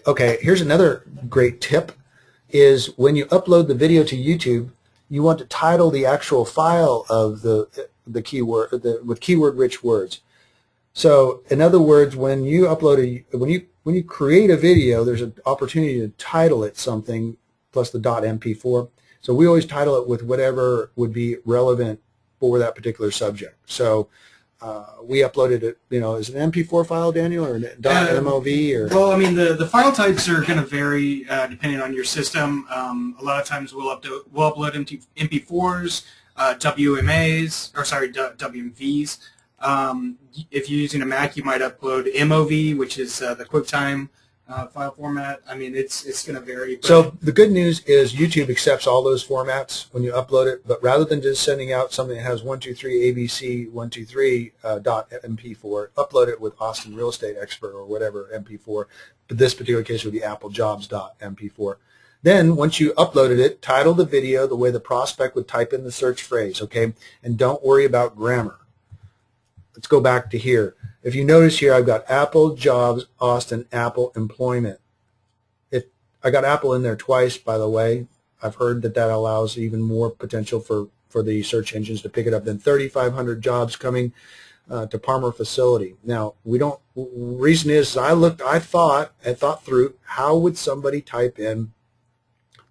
Okay, here's another great tip, is when you upload the video to YouTube, you want to title the actual file of the keyword with keyword-rich words. So, in other words, when you upload when you create a video, there's an opportunity to title it something plus the .mp4. So we always title it with whatever would be relevant for that particular subject. So we uploaded it, is it an MP4 file, Daniel, or .mov? Or? Well, I mean, the file types are going to vary depending on your system. A lot of times we'll upload MP4s, WMVs. If you're using a Mac, you might upload MOV, which is the QuickTime file format. I mean, it's going to vary. So the good news is YouTube accepts all those formats when you upload it, but rather than just sending out something that has 123 ABC 123 .mp4, upload it with Austin Real Estate Expert or whatever MP4. But this particular case would be Apple Jobs .mp4. Then once you uploaded it, title the video the way the prospect would type in the search phrase, okay? And don't worry about grammar. Let's go back to here. If you notice here, I've got Apple Jobs, Austin, Apple Employment. I got Apple in there twice, by the way. I've heard that allows even more potential for the search engines to pick it up than 3,500 jobs coming to Palmer facility. Now, reason is I thought through how would somebody type in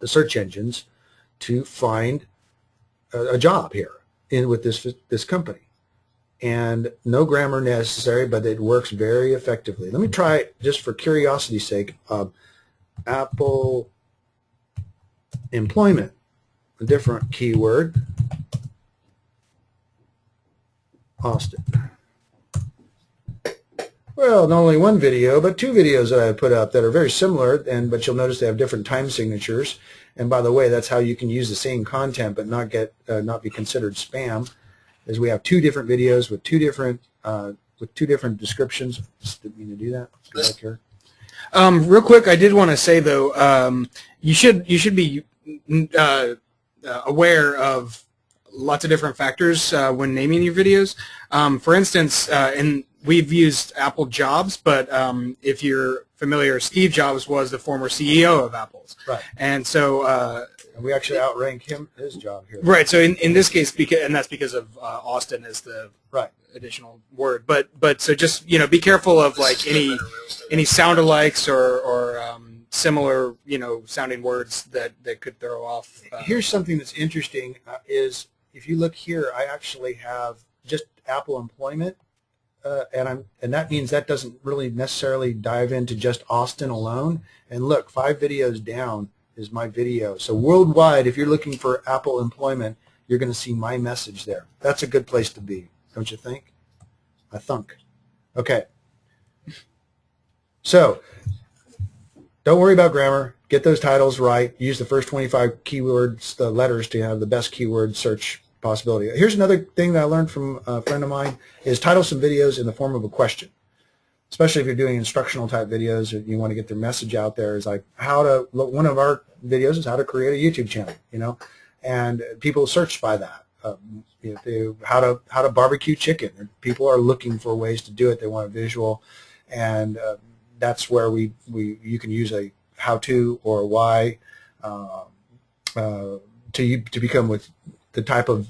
the search engines to find a job here with this company. And no grammar necessary, but it works very effectively. Let me try it just for curiosity's sake. Apple Employment, a different keyword, Austin. Well, not only one video, but two videos that I put up that are very similar, but you'll notice they have different time signatures. And by the way, that's how you can use the same content but not be considered spam. Is we have two different videos with two different descriptions. Just didn't mean to do that. Go back here. Real quick, I did want to say though, you should be aware of lots of different factors when naming your videos. For instance, we've used Apple Jobs, but if you're familiar, Steve Jobs was the former CEO of Apple's. Right. And so and we actually outrank his job here. Right. So in this case, that's because of Austin as the additional word. But so just be careful of like any sound-alikes or similar sounding words that could throw off. Here's something that's interesting is if you look here, I actually have just Apple Employment. And that means that doesn't really necessarily dive into just Austin alone. And look, 5 videos down is my video. So worldwide, if you're looking for Apple Employment, you're going to see my message there. That's a good place to be, don't you think? I thunk. Okay. So don't worry about grammar. Get those titles right. Use the first 25 keywords, the letters, to have the best keyword search possibility. Here's another thing that I learned from a friend of mine is title some videos in the form of a question. Especially if you're doing instructional type videos or you want to get their message out there, is like one of our videos is how to create a YouTube channel, and people search by that. How to barbecue chicken. People are looking for ways to do it. They want a visual, and that's where you can use a how-to or a why to become with the type of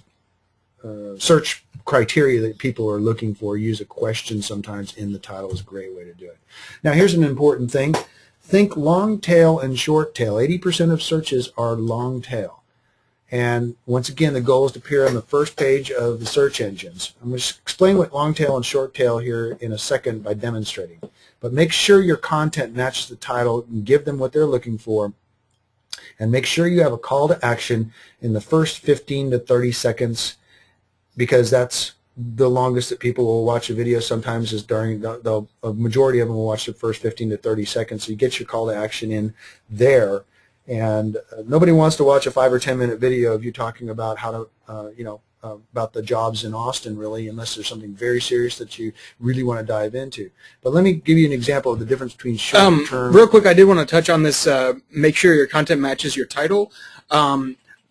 search criteria that people are looking for. Use a question sometimes in the title is a great way to do it. Now here's an important thing. Think long tail and short tail. 80% of searches are long tail. And once again, the goal is to appear on the first page of the search engines. I'm going to explain what long tail and short tail here in a second by demonstrating. But make sure your content matches the title and give them what they're looking for. And make sure you have a call to action in the first 15 to 30 seconds, because that's the longest that people will watch a video. Sometimes is during a majority of them will watch the first 15 to 30 seconds. So you get your call to action in there, and nobody wants to watch a 5 or 10 minute video of you talking about how to about the jobs in Austin, really, unless there's something very serious that you really want to dive into. But let me give you an example of the difference between short term. Real quick, I did want to touch on this. Make sure your content matches your title.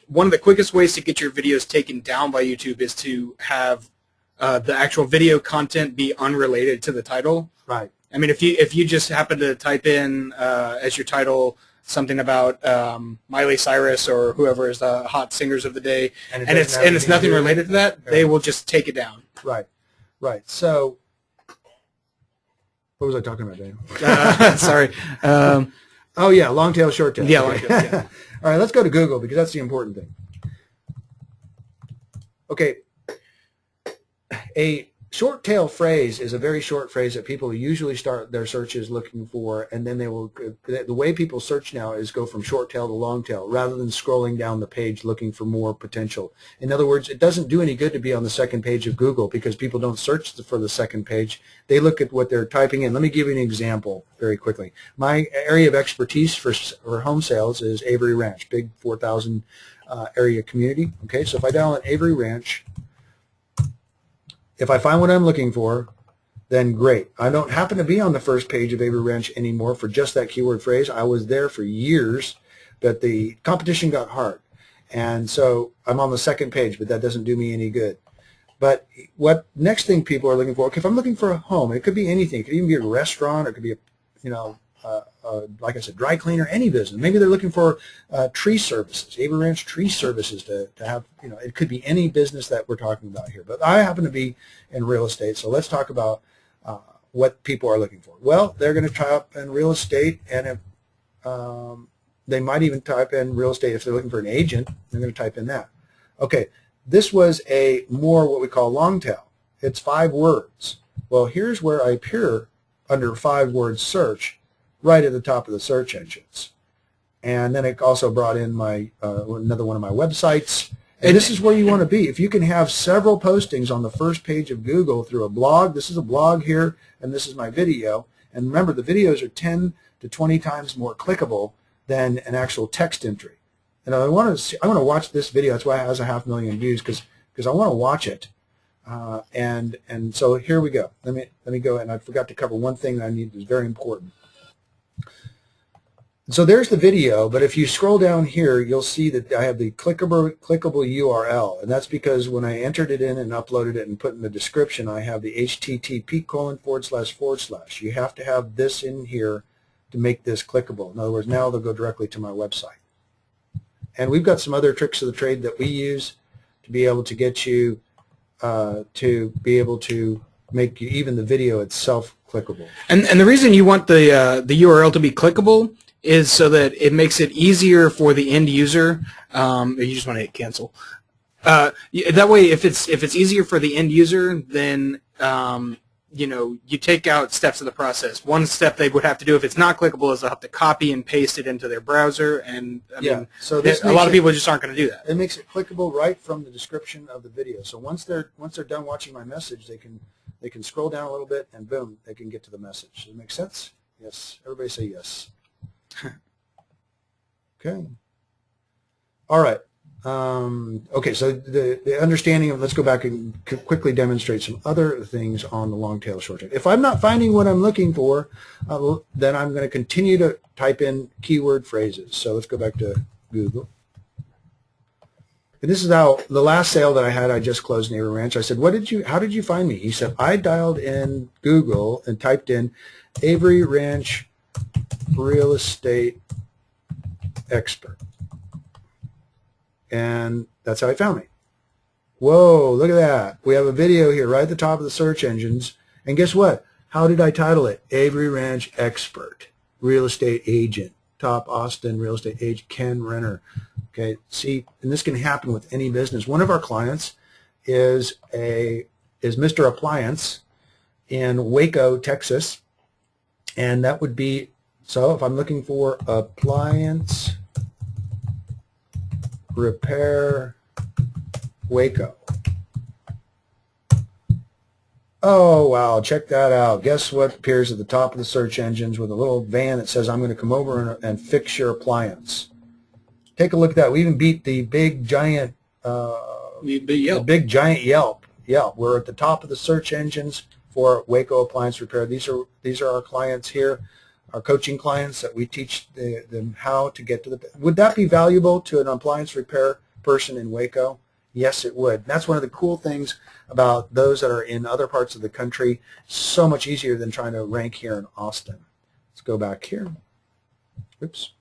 One of the quickest ways to get your videos taken down by YouTube is to have the actual video content be unrelated to the title. Right. I mean, if you just happen to type in as your title something about Miley Cyrus or whoever is the hot singers of the day, and it's nothing related to that, they will just take it down. Right, right. So, what was I talking about, Daniel? Sorry. Oh yeah, long tail, short tail. Yeah, long tail. Yeah. All right, let's go to Google because that's the important thing. Okay, a short tail phrase is a very short phrase that people usually start their searches looking for, and then they will. The way people search now is go from short tail to long tail rather than scrolling down the page looking for more potential. In other words, it doesn't do any good to be on the second page of Google because people don't search for the second page. They look at what they're typing in. Let me give you an example very quickly. My area of expertise for home sales is Avery Ranch, big 4,000 area community. Okay, so if I dial in Avery Ranch, if I find what I'm looking for, then great. I don't happen to be on the first page of Avery Ranch anymore for just that keyword phrase. I was there for years, but the competition got hard. And so I'm on the second page, but that doesn't do me any good. But what next thing people are looking for, okay, if I'm looking for a home, it could be anything. It could even be a restaurant, or it could be a, like I said, dry cleaner, any business. Maybe they're looking for tree services, Avery Ranch tree services to have, it could be any business that we're talking about here. But I happen to be in real estate, so let's talk about what people are looking for. Well, they're going to type in real estate, and if they might even type in real estate if they're looking for an agent, they're going to type in that. Okay, this was a more what we call long tail. It's 5 words. Well, here's where I appear under 5-word search, right at the top of the search engines. And then it also brought in my another one of my websites. And this is where you want to be. If you can have several postings on the first page of Google through a blog, this is a blog here, and this is my video. And remember, the videos are 10 to 20 times more clickable than an actual text entry. And I want to watch this video. That's why it has 500,000 views, because I want to watch it. And so here we go. Let me go, and I forgot to cover one thing that I need that's very important. So there's the video, but if you scroll down here, you'll see that I have the clickable URL, and that's because when I entered it in and uploaded it and put in the description, I have the http://. You have to have this in here to make this clickable. In other words, now they'll go directly to my website. And we've got some other tricks of the trade that we use to be able to get you to be able to make even the video itself clickable. And the reason you want the URL to be clickable is so that it makes it easier for the end user. You just want to hit cancel. That way, if it's easier for the end user, then you take out steps of the process. One step they would have to do if it's not clickable is they'll have to copy and paste it into their browser, and a lot of people just aren't going to do that. It makes it clickable right from the description of the video. So once they're done watching my message, they can scroll down a little bit, and boom, they can get to the message. Does it make sense? Yes. Everybody say yes. Okay. All right. Okay, so the understanding of, let's go back and quickly demonstrate some other things on the long tail, short tail. If I'm not finding what I'm looking for, then I'm going to continue to type in keyword phrases. So let's go back to Google. And this is how the last sale that I had, I just closed in Avery Ranch. I said, how did you find me? He said, I dialed in Google and typed in Avery Ranch real estate expert. And that's how he found me. Whoa, look at that. We have a video here right at the top of the search engines. And guess what? How did I title it? Avery Ranch expert, real estate agent, top Austin real estate agent, Ken Renner. Okay, see, and this can happen with any business. One of our clients is Mr. Appliance in Waco, Texas. And that would be, so if I'm looking for appliance repair Waco. Oh, wow, check that out. Guess what appears at the top of the search engines with a little van that says, I'm going to come over and fix your appliance. Take a look at that. We even beat the big giant Yelp. We're at the top of the search engines for Waco appliance repair. These are our clients here, our coaching clients that we teach them how to get to the. Would that be valuable to an appliance repair person in Waco? Yes, it would. That's one of the cool things about those that are in other parts of the country. So much easier than trying to rank here in Austin. Let's go back here. Oops.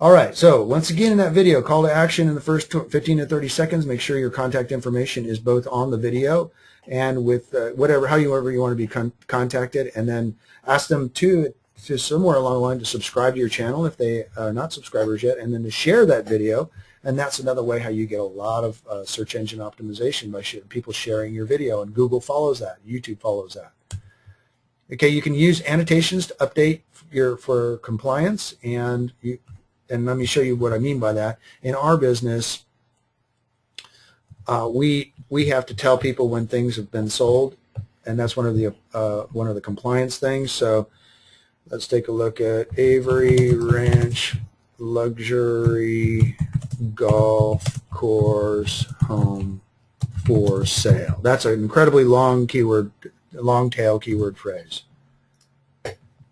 All right, so once again in that video, call to action in the first 15 to 30 seconds. Make sure your contact information is both on the video and with however you want to be contacted, and then ask them to somewhere along the line to subscribe to your channel if they are not subscribers yet, and then to share that video. And that's another way how you get a lot of search engine optimization, by people sharing your video, and Google follows that, YouTube follows that. Okay, you can use annotations to update for compliance, and let me show you what I mean by that. In our business, we have to tell people when things have been sold, and that's one of the compliance things. So let's take a look at Avery Ranch Luxury Golf Course Home for Sale. That's an incredibly long tail keyword phrase.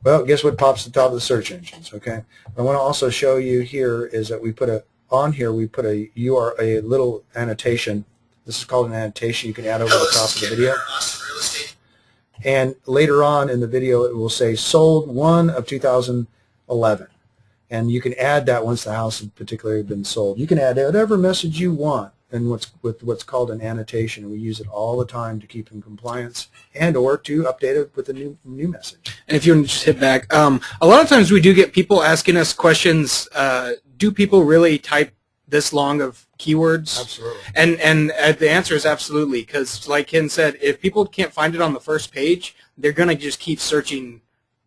Well, guess what pops at the top of the search engines, okay? I want to also show you here is that we put a little annotation. This is called an annotation you can add over the top of the video. And later on in the video it will say sold 1 of 2011. And you can add that once the house has particularly been sold. You can add whatever message you want and what's called an annotation. We use it all the time to keep in compliance and or to update it with a new message. And if you just hit back, a lot of times we do get people asking us questions. Do people really type this long of keywords? Absolutely. And the answer is absolutely, because like Ken said, if people can't find it on the first page, they're going to just keep searching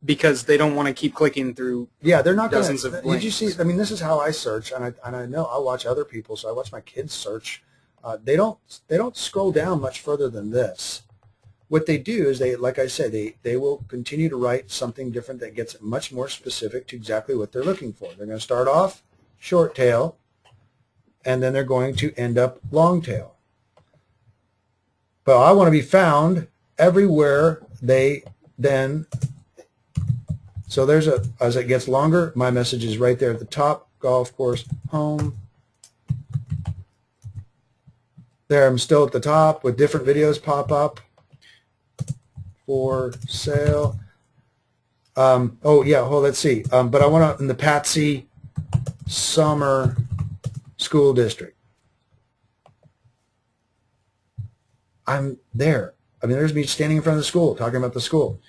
because they don't want to keep clicking through. Yeah, they're not dozens gonna, of links. Did you see? I mean, this is how I search, and I know I watch other people, so I watch my kids search. They don't scroll down much further than this. What they do is like I said, they will continue to write something different that gets much more specific to exactly what they're looking for. They're going to start off short tail, and then they're going to end up long tail. But I want to be found everywhere so as it gets longer, my message is right there at the top, golf course home. There, I'm still at the top with different videos pop up. For sale. Oh yeah, let's see. But I want to in the Patsy Summer School District. I'm there. I mean, there's me standing in front of the school talking about the school.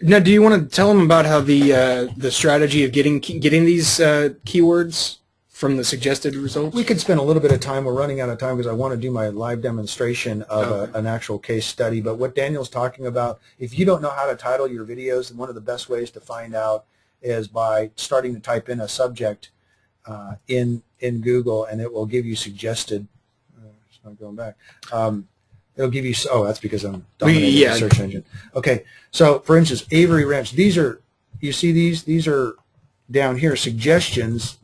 Now, do you want to tell them about how the strategy of getting these keywords from the suggested results? We could spend a little bit of time. We're running out of time because I want to do my live demonstration of an actual case study. But what Daniel's talking about, if you don't know how to title your videos, then one of the best ways to find out is by starting to type in a subject in Google, and it will give you suggested. It's not going back. It'll give you. Oh, that's because I'm dominating the search engine. Okay, so for instance, Avery Ranch. These are, you see these? These are down here suggestions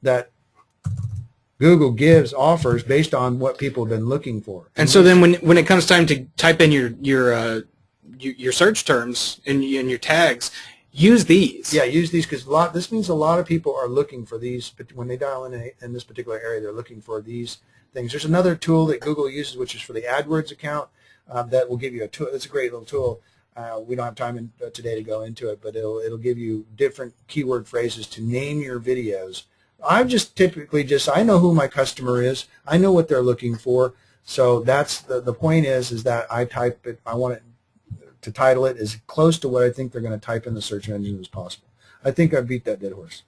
that Google offers based on what people have been looking for. And so then when it comes time to type in your search terms and your tags, use these. Yeah, use these because this means a lot of people are looking for these. But when they dial in this particular area, they're looking for these things. There's another tool that Google uses, which is for the AdWords account, that will give you a tool. It's a great little tool. We don't have time today to go into it, but it'll give you different keyword phrases to name your videos. I'm just typically I know who my customer is. I know what they're looking for. So that's the point is that I type it. I want it to title it as close to what I think they're going to type in the search engine as possible. I think I beat that dead horse.